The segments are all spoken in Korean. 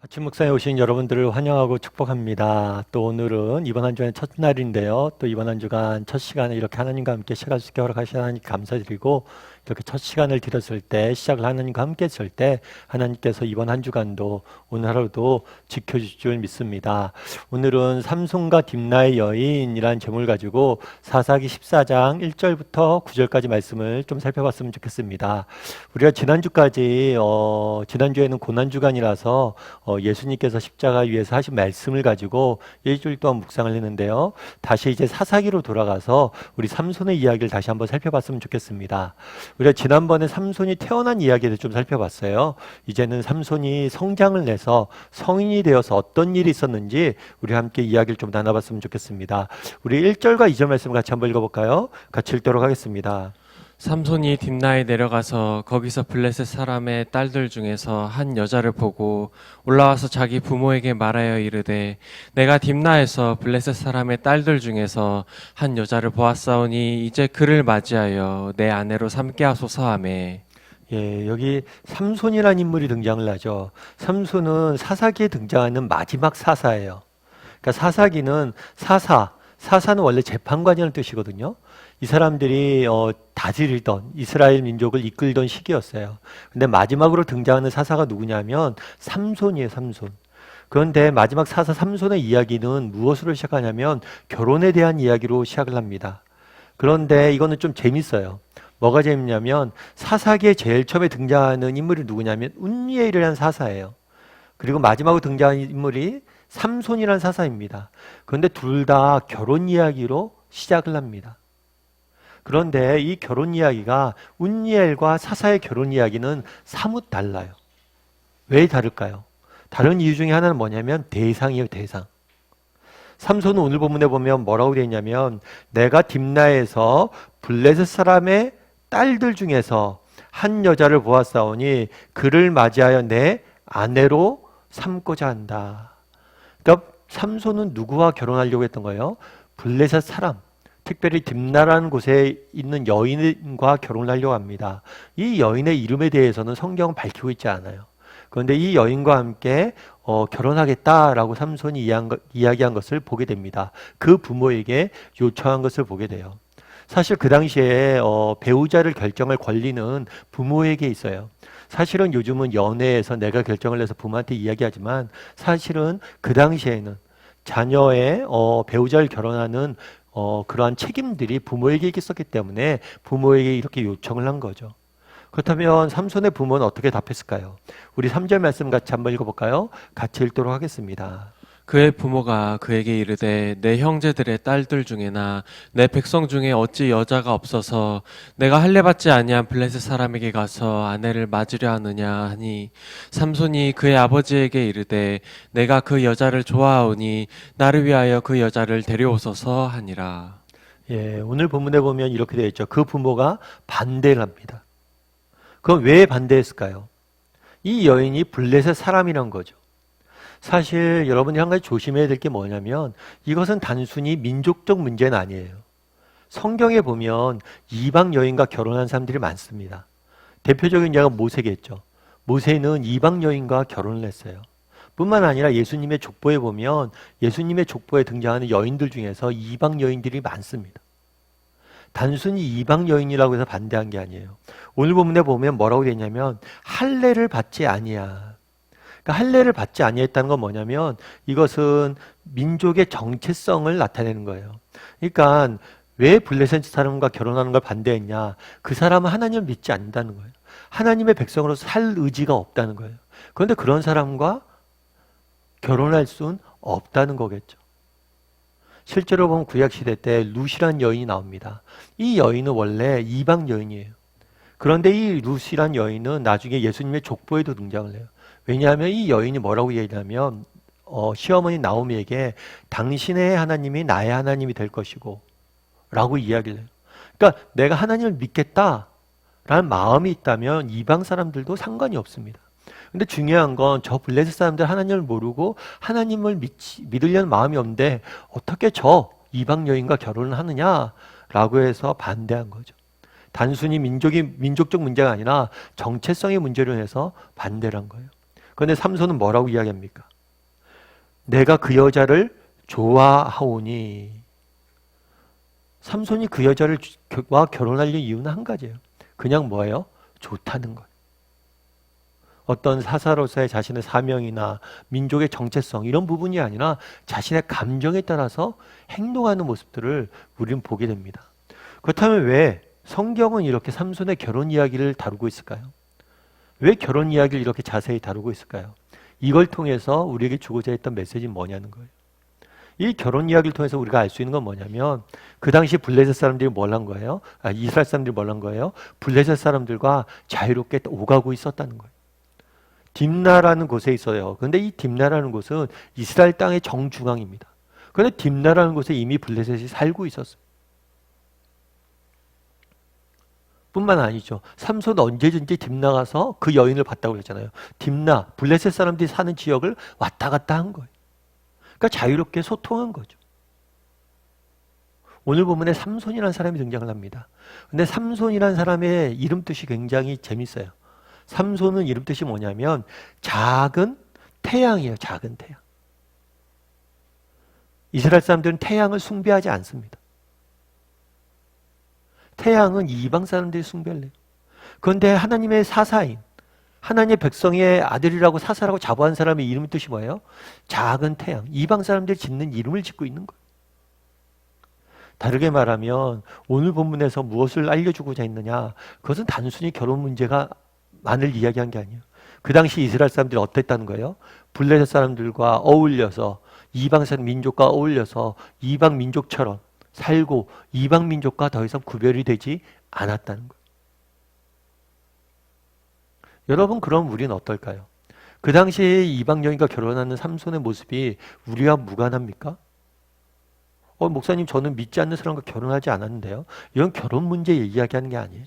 아침 묵상에 오신 여러분들을 환영하고 축복합니다. 또 오늘은 이번 한 주의 첫날인데요. 또 이번 한 주간 첫 시간에 이렇게 하나님과 함께 시작할 수 있게 허락하신 하나님 감사드리고, 이렇게 첫 시간을 드렸을 때, 시작을 하나님과 함께 했을 때 하나님께서 이번 한 주간도 오늘 하루도 지켜주실 줄 믿습니다. 오늘은 삼손과 딥나의 여인이라는 제목을 가지고 사사기 14장 1절부터 9절까지 말씀을 좀 살펴봤으면 좋겠습니다. 우리가 지난주에는 고난주간이라서 예수님께서 십자가 위에서 하신 말씀을 가지고 일주일 동안 묵상을 했는데요. 다시 이제 사사기로 돌아가서 우리 삼손의 이야기를 다시 한번 살펴봤으면 좋겠습니다. 우리가 지난번에 삼손이 태어난 이야기를 좀 살펴봤어요. 이제는 삼손이 성장을 내서 성인이 되어서 어떤 일이 있었는지 우리 함께 이야기를 좀 나눠봤으면 좋겠습니다. 우리 1절과 2절 말씀을 같이 한번 읽어볼까요? 같이 읽도록 하겠습니다. 삼손이 딥나에 내려가서 거기서 블레셋 사람의 딸들 중에서 한 여자를 보고 올라와서 자기 부모에게 말하여 이르되 내가 딥나에서 블레셋 사람의 딸들 중에서 한 여자를 보았사오니 이제 그를 맞이하여 내 아내로 삼게 하소서 하매. 예, 여기 삼손이라는 인물이 등장을 하죠. 삼손은 사사기에 등장하는 마지막 사사예요. 그러니까 사사는 원래 재판관이라는 뜻이거든요. 이 사람들이 다스리던 이스라엘 민족을 이끌던 시기였어요. 근데 마지막으로 등장하는 사사가 누구냐면 삼손이에요, 삼손. 그런데 마지막 사사 삼손의 이야기는 무엇으로 시작하냐면 결혼에 대한 이야기로 시작을 합니다. 그런데 이거는 좀 재밌어요. 뭐가 재밌냐면 사사기에 제일 처음에 등장하는 인물이 누구냐면 운니엘이라는 사사예요. 그리고 마지막으로 등장하는 인물이 삼손이라는 사사입니다. 그런데 둘 다 결혼 이야기로 시작을 합니다. 그런데 이 결혼 이야기가 운니엘과 사사의 결혼 이야기는 사뭇 달라요. 왜 다를까요? 다른 이유 중에 하나는 뭐냐면 대상이에요, 대상. 삼손은 오늘 본문에 보면 뭐라고 되어 있냐면 내가 딥나에서 블레셋 사람의 딸들 중에서 한 여자를 보았사오니 그를 맞이하여 내 아내로 삼고자 한다. 그러니까 삼손은 누구와 결혼하려고 했던 거예요? 블레셋 사람, 특별히 딥나라는 곳에 있는 여인과 결혼을 하려고 합니다. 이 여인의 이름에 대해서는 성경은 밝히고 있지 않아요. 그런데 이 여인과 함께 결혼하겠다라고 삼손이 이야기한 것을 보게 됩니다. 그 부모에게 요청한 것을 보게 돼요. 사실 그 당시에 배우자를 결정할 권리는 부모에게 있어요. 사실은 요즘은 연애에서 내가 결정을 해서 부모한테 이야기하지만 사실은 그 당시에는 자녀의 배우자를 결혼하는 그러한 책임들이 부모에게 있었기 때문에 부모에게 이렇게 요청을 한 거죠. 그렇다면 삼손의 부모는 어떻게 답했을까요? 우리 3절 말씀 같이 한번 읽어볼까요? 같이 읽도록 하겠습니다. 그의 부모가 그에게 이르되 내 형제들의 딸들 중에나 내 백성 중에 어찌 여자가 없어서 내가 할례받지 아니한 블레셋 사람에게 가서 아내를 맞으려 하느냐 하니 삼손이 그의 아버지에게 이르되 내가 그 여자를 좋아하오니 나를 위하여 그 여자를 데려오소서 하니라. 예, 오늘 본문에 보면 이렇게 되어 있죠. 그 부모가 반대를 합니다. 그럼 왜 반대했을까요? 이 여인이 블레셋 사람이란 거죠. 사실 여러분이 한 가지 조심해야 될 게 뭐냐면 이것은 단순히 민족적 문제는 아니에요. 성경에 보면 이방 여인과 결혼한 사람들이 많습니다. 대표적인 예가 모세겠죠. 모세는 이방 여인과 결혼을 했어요. 뿐만 아니라 예수님의 족보에 보면 예수님의 족보에 등장하는 여인들 중에서 이방 여인들이 많습니다. 단순히 이방 여인이라고 해서 반대한 게 아니에요. 오늘 본문에 보면 뭐라고 되어 있냐면 할례를 받지 아니야. 그러니까 할례를 받지 아니했다는 건 뭐냐면 이것은 민족의 정체성을 나타내는 거예요. 그러니까 왜 블레셋 사람과 결혼하는 걸 반대했냐? 그 사람은 하나님을 믿지 않는다는 거예요. 하나님의 백성으로서 살 의지가 없다는 거예요. 그런데 그런 사람과 결혼할 수는 없다는 거겠죠. 실제로 보면 구약시대 때 룻이란 여인이 나옵니다. 이 여인은 원래 이방 여인이에요. 그런데 이 룻이란 여인은 나중에 예수님의 족보에도 등장을 해요. 왜냐하면 이 여인이 뭐라고 얘기하냐면 시어머니 나오미에게 당신의 하나님이 나의 하나님이 될 것이고 라고 이야기를 해요. 그러니까 내가 하나님을 믿겠다라는 마음이 있다면 이방 사람들도 상관이 없습니다. 근데 중요한 건 저 블레셋 사람들 하나님을 모르고 하나님을 믿으려는 마음이 없는데 어떻게 저 이방 여인과 결혼을 하느냐라고 해서 반대한 거죠. 단순히 민족적 문제가 아니라 정체성의 문제로 해서 반대를 한 거예요. 그런데 삼손은 뭐라고 이야기합니까? 내가 그 여자를 좋아하오니. 삼손이 그 여자와 결혼하려는 이유는 한 가지예요. 그냥 뭐예요? 좋다는 거예요. 어떤 사사로서의 자신의 사명이나 민족의 정체성 이런 부분이 아니라 자신의 감정에 따라서 행동하는 모습들을 우리는 보게 됩니다. 그렇다면 왜 성경은 이렇게 삼손의 결혼 이야기를 다루고 있을까요? 왜 결혼 이야기를 이렇게 자세히 다루고 있을까요? 이걸 통해서 우리에게 주고자 했던 메시지는 뭐냐는 거예요. 이 결혼 이야기를 통해서 우리가 알 수 있는 건 뭐냐면 그 당시 블레셋 사람들이 뭘 한 거예요? 이스라엘 사람들이 뭘 한 거예요? 블레셋 사람들과 자유롭게 오가고 있었다는 거예요. 딥나라는 곳에 있어요. 그런데 이 딥나라는 곳은 이스라엘 땅의 정중앙입니다. 그런데 딥나라는 곳에 이미 블레셋이 살고 있었어요. 뿐만 아니죠. 삼손 언제든지 딥나 가서 그 여인을 봤다고 그랬잖아요. 딥나, 블레셋 사람들이 사는 지역을 왔다 갔다 한 거예요. 그러니까 자유롭게 소통한 거죠. 오늘 본문에 삼손이라는 사람이 등장을 합니다. 근데 삼손이라는 사람의 이름 뜻이 굉장히 재밌어요. 삼손은 이름 뜻이 뭐냐면 작은 태양이에요. 작은 태양. 이스라엘 사람들은 태양을 숭배하지 않습니다. 태양은 이방 사람들이 숭배를 해요. 그런데 하나님의 사사인 하나님의 백성의 아들이라고 사사라고 자부한 사람의 이름 뜻이 뭐예요? 작은 태양. 이방 사람들이 짓는 이름을 짓고 있는 거예요. 다르게 말하면 오늘 본문에서 무엇을 알려주고자 했느냐? 그것은 단순히 결혼 문제가 만을 이야기한 게 아니에요. 그 당시 이스라엘 사람들이 어땠다는 거예요? 블레셋 사람들과 어울려서 이방 사람 민족과 어울려서 이방 민족처럼 살고 이방 민족과 더 이상 구별이 되지 않았다는 거예요. 여러분, 그럼 우리는 어떨까요? 그 당시에 이방 여인과 결혼하는 삼손의 모습이 우리와 무관합니까? 목사님, 저는 믿지 않는 사람과 결혼하지 않았는데요. 이런 결혼 문제 이야기하는 게 아니에요.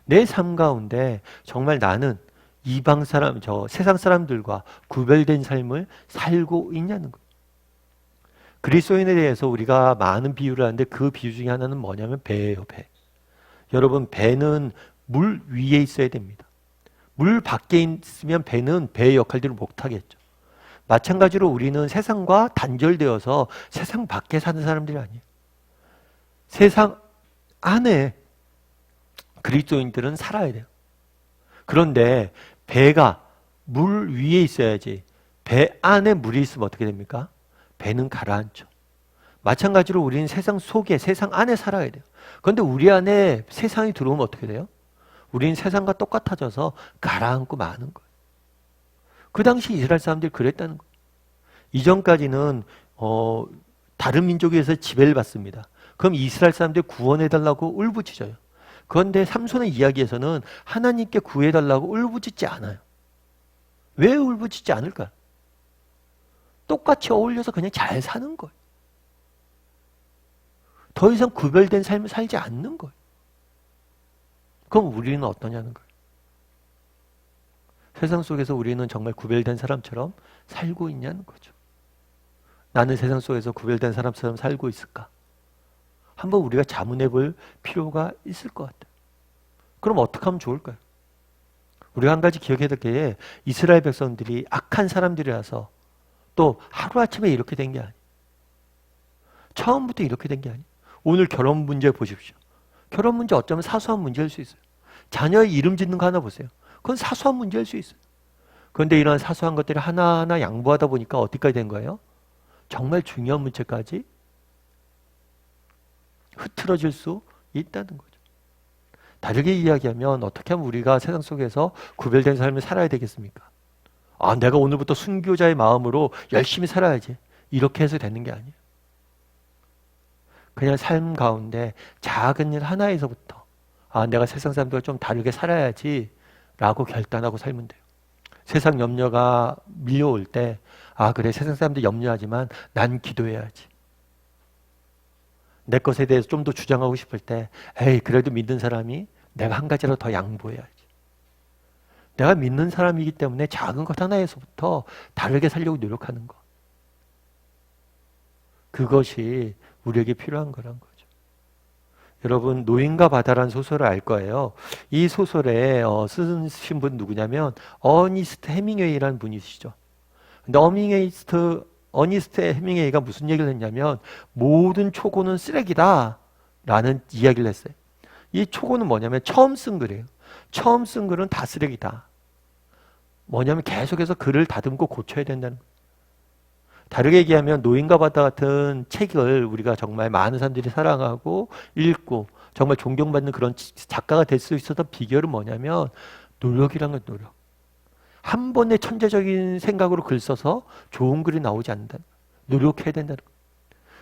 내 삶 가운데 정말 나는 이방 사람, 세상 사람들과 구별된 삶을 살고 있냐는 거예요. 그리스도인에 대해서 우리가 많은 비유를 하는데 그 비유 중에 하나는 뭐냐면 배예요, 배. 여러분, 배는 물 위에 있어야 됩니다. 물 밖에 있으면 배는 배의 역할들을 못하겠죠. 마찬가지로 우리는 세상과 단절되어서 세상 밖에 사는 사람들이 아니에요. 세상 안에 그리스도인들은 살아야 돼요. 그런데 배가 물 위에 있어야지 배 안에 물이 있으면 어떻게 됩니까? 배는 가라앉죠. 마찬가지로 우리는 세상 속에 세상 안에 살아야 돼요. 그런데 우리 안에 세상이 들어오면 어떻게 돼요? 우리는 세상과 똑같아져서 가라앉고 마는 거예요. 그 당시 이스라엘 사람들이 그랬다는 거예요. 이전까지는 다른 민족에서 지배를 받습니다. 그럼 이스라엘 사람들 구원해달라고 울부짖어요. 그런데 삼손의 이야기에서는 하나님께 구해달라고 울부짖지 않아요. 왜 울부짖지 않을까요? 똑같이 어울려서 그냥 잘 사는 거예요. 더 이상 구별된 삶을 살지 않는 거예요. 그럼 우리는 어떠냐는 거예요. 세상 속에서 우리는 정말 구별된 사람처럼 살고 있냐는 거죠. 나는 세상 속에서 구별된 사람처럼 살고 있을까? 한번 우리가 자문해 볼 필요가 있을 것 같아요. 그럼 어떻게 하면 좋을까요? 우리가 한 가지 기억해야 될 게 이스라엘 백성들이 악한 사람들이라서 또 하루아침에 이렇게 된 게 아니에요. 처음부터 이렇게 된 게 아니에요. 오늘 결혼 문제 보십시오. 결혼 문제 어쩌면 사소한 문제일 수 있어요. 자녀의 이름 짓는 거 하나 보세요. 그건 사소한 문제일 수 있어요. 그런데 이런 사소한 것들을 하나하나 양보하다 보니까 어디까지 된 거예요? 정말 중요한 문제까지 흐트러질 수 있다는 거죠. 다르게 이야기하면 어떻게 하면 우리가 세상 속에서 구별된 삶을 살아야 되겠습니까? 내가 오늘부터 순교자의 마음으로 열심히 살아야지. 이렇게 해서 되는 게 아니에요. 그냥 삶 가운데 작은 일 하나에서부터 내가 세상 사람들과 좀 다르게 살아야지 라고 결단하고 살면 돼요. 세상 염려가 밀려올 때 그래, 세상 사람들 염려하지만 난 기도해야지. 내 것에 대해서 좀 더 주장하고 싶을 때 그래도 믿는 사람이 내가 한 가지라도 더 양보해야지. 내가 믿는 사람이기 때문에 작은 것 하나에서부터 다르게 살려고 노력하는 것. 그것이 우리에게 필요한 거란 거죠. 여러분 노인과 바다라는 소설을 알 거예요. 이 소설에 쓰신 분 누구냐면 어니스트 해밍웨이라는 분이시죠. 근데 어니스트 해밍웨이가 무슨 얘기를 했냐면 모든 초고는 쓰레기다 라는 이야기를 했어요. 이 초고는 뭐냐면 처음 쓴 글이에요. 처음 쓴 글은 다 쓰레기다. 뭐냐면 계속해서 글을 다듬고 고쳐야 된다는 거예요. 다르게 얘기하면 노인과 바다 같은 책을 우리가 정말 많은 사람들이 사랑하고 읽고 정말 존경받는 그런 작가가 될 수 있었던 비결은 뭐냐면 노력이란 건 노력. 한 번에 천재적인 생각으로 글 써서 좋은 글이 나오지 않는다. 노력해야 된다는 거예요.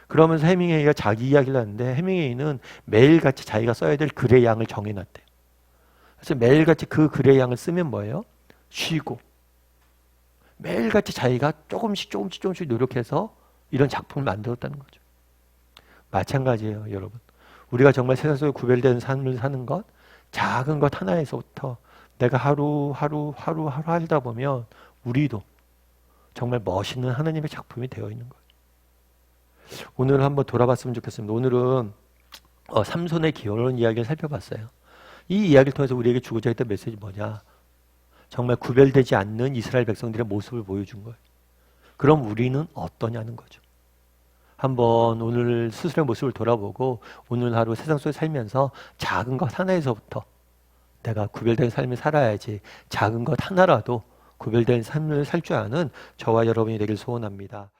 그러면서 해밍웨이가 자기 이야기를 하는데 해밍웨이는 매일같이 자기가 써야 될 글의 양을 정해놨대요. 그래서 매일같이 그 글의 양을 쓰면 뭐예요? 쉬고 매일같이 자기가 조금씩 노력해서 이런 작품을 만들었다는 거죠. 마찬가지예요, 여러분. 우리가 정말 세상 속에 구별되는 삶을 사는 것, 작은 것 하나에서부터 내가 하루 하다 보면 우리도 정말 멋있는 하나님의 작품이 되어 있는 거예요. 오늘 한번 돌아봤으면 좋겠습니다. 오늘은 삼손의 결혼 이야기를 살펴봤어요. 이 이야기를 통해서 우리에게 주고자 했던 메시지 뭐냐? 정말 구별되지 않는 이스라엘 백성들의 모습을 보여준 거예요. 그럼 우리는 어떠냐는 거죠. 한번 오늘 스스로의 모습을 돌아보고 오늘 하루 세상 속에 살면서 작은 것 하나에서부터 내가 구별된 삶을 살아야지 작은 것 하나라도 구별된 삶을 살 줄 아는 저와 여러분이 되길 소원합니다.